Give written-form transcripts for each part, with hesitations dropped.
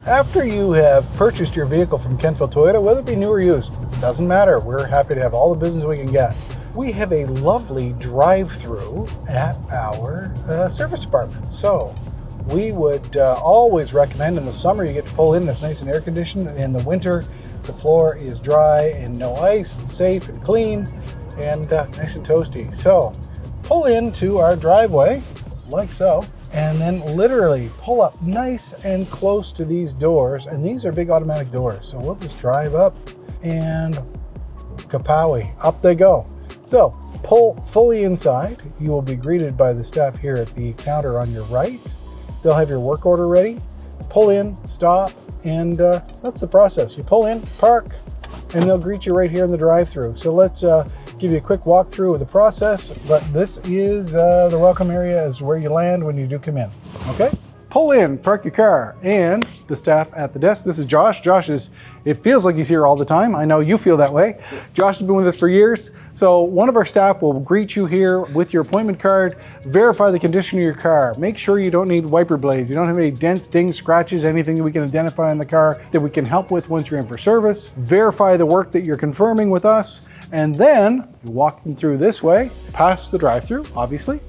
After you have purchased your vehicle from Kentville Toyota, whether it be new or used, doesn't matter. We're happy to have all the business we can get. We have a lovely drive-through at our service department. So we would always recommend in the summer you get to pull in, it's nice and air conditioned. In the winter, the floor is dry and no ice and safe and clean and nice and toasty. So pull into our driveway like so, and then literally pull up nice and close to these doors. And these are big automatic doors. So we'll just drive up and kapowie, up they go. So pull fully inside. You will be greeted by the staff here at the counter on your right. They'll have your work order ready. Pull in, stop, and that's the process. You pull in, park, and they'll greet you right here in the drive-thru. So let's give you a quick walkthrough of the process, but this is the welcome area is where you land when you do come in, okay? Pull in, park your car, and the staff at the desk. This is Josh. Josh is, it feels like he's here all the time. I know you feel that way. Josh has been with us for years. So one of our staff will greet you here with your appointment card, verify the condition of your car. Make sure you don't need wiper blades. You don't have any dents, dings, scratches, anything that we can identify in the car that we can help with once you're in for service. Verify the work that you're confirming with us. And then you walk them through this way, past the drive-thru, obviously,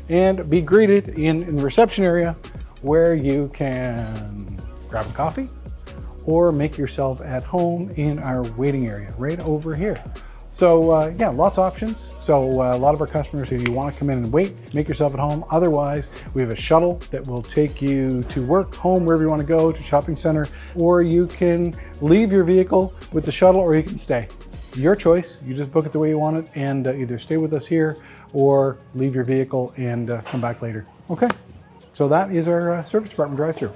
and be greeted in the reception area where you can grab a coffee or make yourself at home in our waiting area right over here. So yeah, lots of options. So a lot of our customers, if you want to come in and wait, make yourself at home. Otherwise, we have a shuttle that will take you to work, home, wherever you want to go, to shopping center, or you can leave your vehicle with the shuttle or you can stay. Your choice. You just book it the way you want it and either stay with us here or leave your vehicle and come back later. Okay, so that is our service department drive-thru.